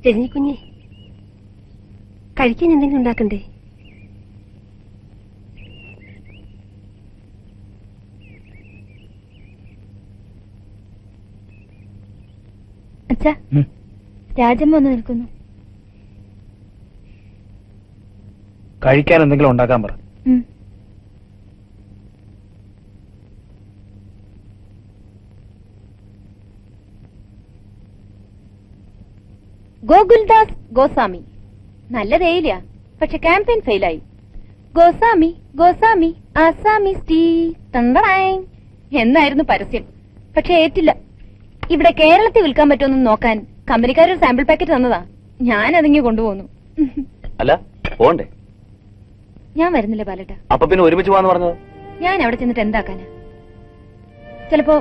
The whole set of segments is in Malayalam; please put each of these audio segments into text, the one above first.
രജനിക്കുഞ്ഞെ, കഴിക്കാൻ എന്തെങ്കിലും ഉണ്ടാക്കണ്ടേ? അച്ഛാ, രാജമ്മ വന്ന് നിൽക്കുന്നു. കഴിക്കാൻ എന്തെങ്കിലും ഉണ്ടാക്കാൻ പറ. ഗോകുൽദാസ് ഗോസ്വാമി. നല്ല തേയില, പക്ഷെ ക്യാമ്പയിൻ ഫെയിലായി. ഗോസ്വാമി ഗോസ്വാമി ആസാമി ടീ തണ്ടടായ് എന്നായിരുന്നു പരസ്യം. പക്ഷെ ഏറ്റില്ല. ഇവിടെ കേരളത്തിൽ വിൽക്കാൻ പറ്റുമെന്ന് നോക്കാൻ കമ്പനിക്കാരൊരു സാമ്പിൾ പാക്കറ്റ് തന്നതാ. ഞാൻ അതിങ്ങി കൊണ്ടുപോന്നു. അല്ല പോണ്ടേ? ഞാൻ വരുന്നില്ല ബാലേട്ട. അപ്പൊ പിന്നെ ഒരുമിച്ച് പോവാന്ന് പറഞ്ഞത്? ഞാൻ അവിടെ ചെന്നിട്ട് എന്താക്കാനാ? ചിലപ്പോ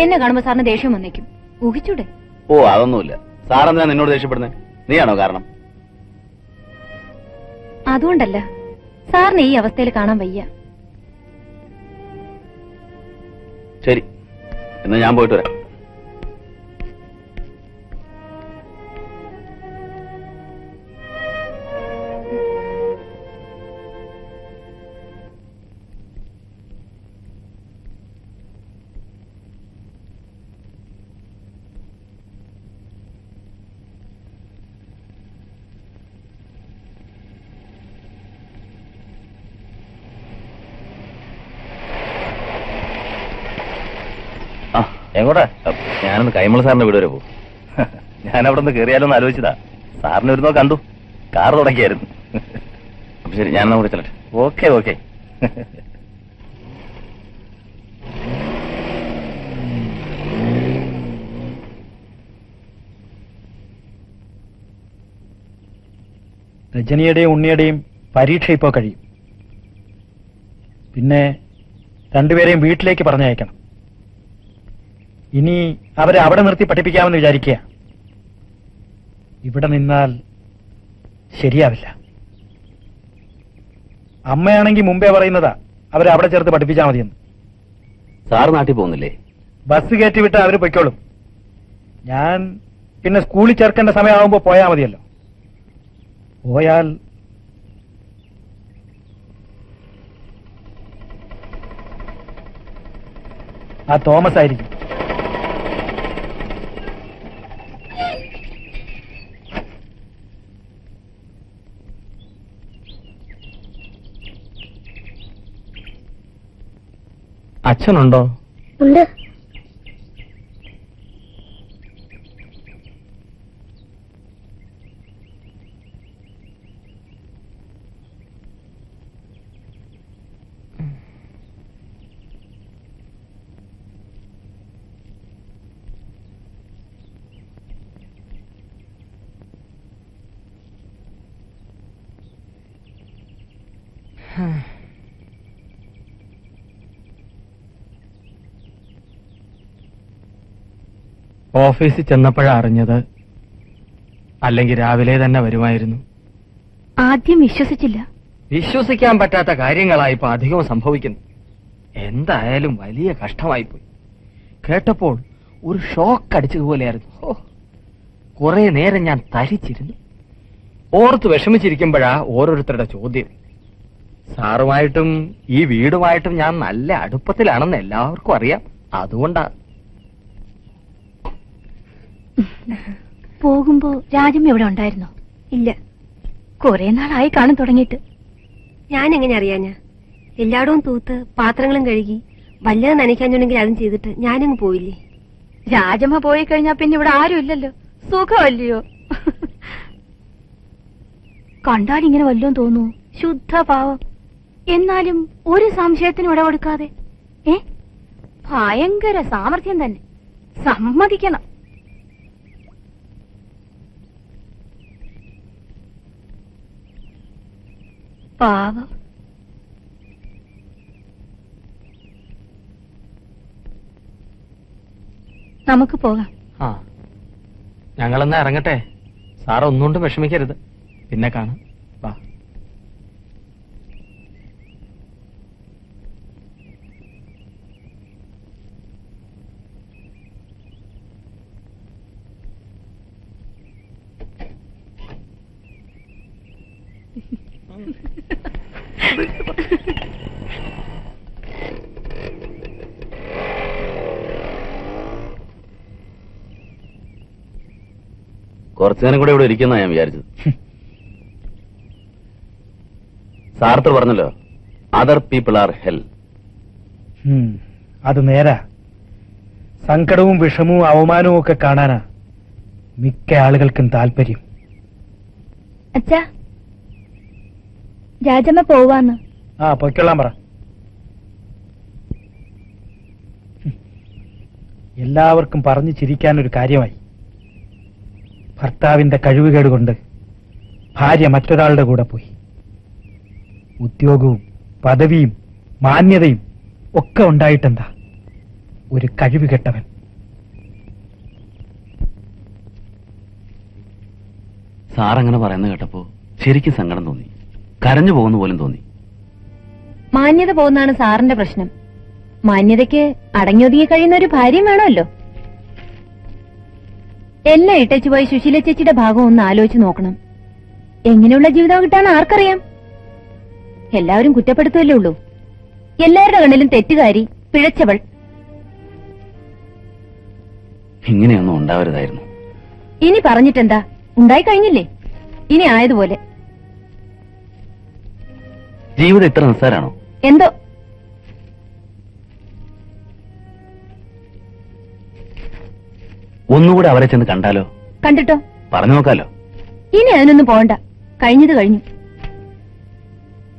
എന്നെ കാണുമ്പോ സാറിന് ദേഷ്യം വന്നേക്കും. ഊഹിച്ചൂടെ? ഓ അതൊന്നുമില്ല. സാറെന്താ നിന്നോട് ദേഷ്യപ്പെടുന്നത്? നീയാണോ കാരണം? അതുകൊണ്ടല്ല, സാറിന് ഈ അവസ്ഥയിൽ കാണാൻ വയ്യ. ശരി, എന്നാ ഞാൻ പോയിട്ട് വരാം. എങ്ങോട്ടാ? ഞാനൊന്ന് കൈമൾ സാറിന്റെ വീട് വരെ പോകും. ഞാൻ അവിടെ നിന്ന് കയറിയാലോന്ന് ആലോചിച്ചതാ. സാറിന് ഒരുന്നോ കണ്ടു, കാർ തുടങ്ങിയായിരുന്നു. അപ്പൊ ശരി, ഞാനെന്നാ കൂടെ ചെല്ലട്ടെ. Okay okay. രജനിയുടെയും ഉണ്ണിയുടെയും പരീക്ഷ ഇപ്പോ കഴിയും. പിന്നെ രണ്ടുപേരെയും വീട്ടിലേക്ക് പറഞ്ഞയക്കണം. ഇനി അവരെ അവിടെ നിർത്തി പഠിപ്പിക്കാമെന്ന് വിചാരിക്കുക. ഇവിടെ നിന്നാൽ ശരിയാവില്ല. അമ്മയാണെങ്കിൽ മുമ്പേ പറയുന്നതാ അവരെ അവിടെ ചേർത്ത് പഠിപ്പിച്ചാൽ മതിയെന്ന്. സാർ നാട്ടിൽ പോകുന്നില്ലേ? ബസ് കയറ്റി വിട്ട് അവര് പൊയ്ക്കോളും. ഞാൻ പിന്നെ സ്കൂളിൽ ചേർക്കേണ്ട സമയമാകുമ്പോ പോയാൽ മതിയല്ലോ. പോയാൽ ആ തോമസ് ആയിരിക്കും. അച്ഛനുണ്ടോ? ഉണ്ട്. ഓഫീസിൽ ചെന്നപ്പോഴാ അറിഞ്ഞത്. അല്ലെങ്കിൽ രാവിലെ തന്നെ വരുമായിരുന്നു. ആദ്യം വിശ്വസിച്ചില്ല. വിശ്വസിക്കാൻ പറ്റാത്ത കാര്യങ്ങളായി ഇപ്പൊ അധികവും സംഭവിക്കുന്നു. എന്തായാലും വലിയ കഷ്ടമായിപ്പോയി. കേട്ടപ്പോൾ ഒരു ഷോക്ക് അടിച്ചതുപോലെയായിരുന്നു. കുറെ നേരം ഞാൻ തരിച്ചിരുന്നു. ഓർത്ത് വിഷമിച്ചിരിക്കുമ്പോഴാ ഓരോരുത്തരുടെ ചോദ്യം. സാറുമായിട്ടും ഈ വീടുമായിട്ടും ഞാൻ നല്ല അടുപ്പത്തിലാണെന്ന് എല്ലാവർക്കും അറിയാം. അതുകൊണ്ടാ. പോകുമ്പോ രാജമ്മ ഇവിടെ ഉണ്ടായിരുന്നോ? ഇല്ല. കുറെ നാളായി കാണാൻ തുടങ്ങിയിട്ട്. ഞാൻ എങ്ങനെ അറിയാഞ്ഞാ? എല്ലായിടവും തൂത്ത് പാത്രങ്ങളും കഴുകി വല്ലത് നനയ്ക്കാഞ്ഞുണ്ടെങ്കിൽ അതും ചെയ്തിട്ട് ഞാനങ്ങ് പോയില്ലേ. രാജമ്മ പോയി കഴിഞ്ഞാ പിന്നെ ഇവിടെ ആരും ഇല്ലല്ലോ. സുഖമല്ലയോ? കണ്ടാൽ ഇങ്ങനെ വല്ലോം തോന്നൂ. ശുദ്ധ പാവം. എന്നാലും ഒരു സംശയത്തിനും ഇടകൊടുക്കാതെ. ഭയങ്കര സാമർഥ്യം തന്നെ, സമ്മതിക്കണം. പാവം. നമുക്ക് പോകാം. ഞങ്ങളെന്നാ ഇറങ്ങട്ടെ. സാർ ഒന്നുകൊണ്ടും വിഷമിക്കരുത്. പിന്നെ കാണാം. വാ. കുറച്ചു നേരം കൂടെ ഇവിടെ ഇരിക്കുന്ന ഞാൻ വിചാരിച്ചത്. സാർത്തർ പറഞ്ഞല്ലോ, അതർ പീപ്പിൾ ആർ ഹെൽ. അത് നേരാ. സങ്കടവും വിഷമവും അവമാനവും ഒക്കെ കാണാനാ മിക്ക ആളുകൾക്കും താല്പര്യം. അച്ഛാ, രാജമ്മ പോവാന്ന്. ആ, പൊയ്ക്കൊള്ളാൻ പറ. എല്ലാവർക്കും പറഞ്ഞു ചിരിക്കാനൊരു കാര്യമായി. ഭർത്താവിന്റെ കഴിവുകേട് കൊണ്ട് ഭാര്യ മറ്റൊരാളുടെ കൂടെ പോയി. ഉദ്യോഗവും പദവിയും മാന്യതയും ഒക്കെ ഉണ്ടായിട്ടെന്താ, ഒരു കഴിവ് കെട്ടവൻ. സാറങ്ങനെ പറയുന്നത് കേട്ടപ്പോ ശരിക്കും സങ്കടം തോന്നി. കരഞ്ഞു പോകുന്ന പോലും തോന്നി. മാന്യത പോകുന്നതാണ് സാറിന്റെ പ്രശ്നം. മാന്യതയ്ക്ക് അടങ്ങിയൊതുങ്ങി കഴിയുന്ന ഒരു ഭാര്യയും വേണമല്ലോ. എല്ലാം ഇട്ടച്ചു പോയി സുശീല ചേച്ചിയുടെ ഭാഗം ഒന്ന് ആലോചിച്ച് നോക്കണം. എങ്ങനെയുള്ള ജീവിതം കിട്ടാൻ ആർക്കറിയാം? എല്ലാവരും കുറ്റപ്പെടുത്തുകയല്ലേ ഉള്ളൂ. എല്ലാവരുടെ കണ്ണിലും തെറ്റുകാരി, പിഴച്ചവൾ. ഇങ്ങനെയൊന്നും ഉണ്ടാവരുതായിരുന്നു. ഇനി പറഞ്ഞിട്ടെന്താ, ഉണ്ടായി കഴിഞ്ഞില്ലേ, ഇനി ആയതുപോലെ. ജീവിതം ഇത്ര നിസ്സാരാണോ? എന്തോ ഒന്നുകൂടെ അവരെ ചെന്ന് കണ്ടാലോ? കണ്ടിട്ടോ? പറഞ്ഞു നോക്കാലോ. ഇനി അതിനൊന്നും പോകണ്ട. കഴിഞ്ഞത് കഴിഞ്ഞു.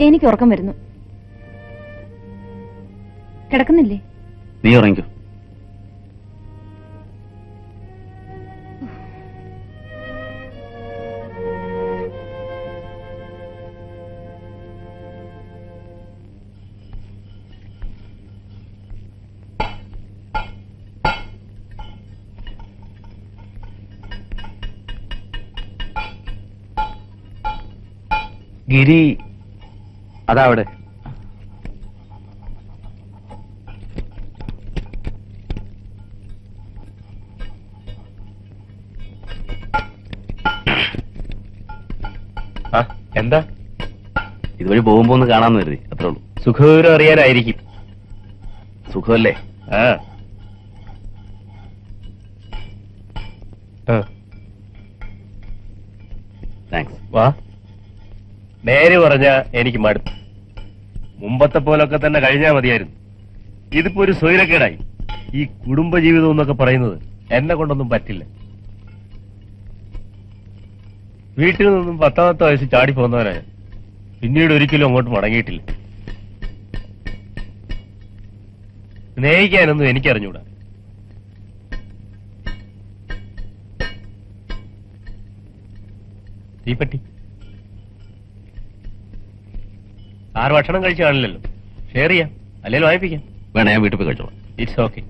എനിക്ക് ഉറക്കം വരുന്നു. കിടക്കുന്നില്ലേ? നീ ഉറങ്ങിക്കോ. ഗിരി അതാ അവിടെ. എന്താ? ഇതുവഴി പോകുമ്പോ ഒന്ന് കാണാന്ന് കരുതി, അത്രേ ഉള്ളൂ. സുഖവിവരം അറിയാനായിരിക്കും. സുഖമല്ലേ? ആ താങ്ക്സ്. വാ. നേര് പറഞ്ഞ എനിക്ക് മടുത്തു. മുമ്പത്തെ പോലൊക്കെ തന്നെ കഴിഞ്ഞാൽ മതിയായിരുന്നു. ഇതിപ്പോ ഒരു സ്വൈരക്കേടായി. ഈ കുടുംബജീവിതം എന്നൊക്കെ പറയുന്നത് എന്നെ കൊണ്ടൊന്നും പറ്റില്ല. വീട്ടിൽ നിന്നും 10ാമത്തെ വയസ്സ് ചാടി പോകുന്നവനായ പിന്നീട് ഒരിക്കലും അങ്ങോട്ട് മടങ്ങിയിട്ടില്ല. സ്നേഹിക്കാനൊന്നും എനിക്കറിഞ്ഞൂടാ. തീപ്പറ്റി 6 ഭക്ഷണം കഴിച്ചു കാണില്ലല്ലോ. ഷെയർ ചെയ്യാം, അല്ലെങ്കിൽ വായിപ്പിക്കാം. വേണേ ഞാൻ വീട്ടിൽ പോയി കഴിച്ചോളാം. It's okay.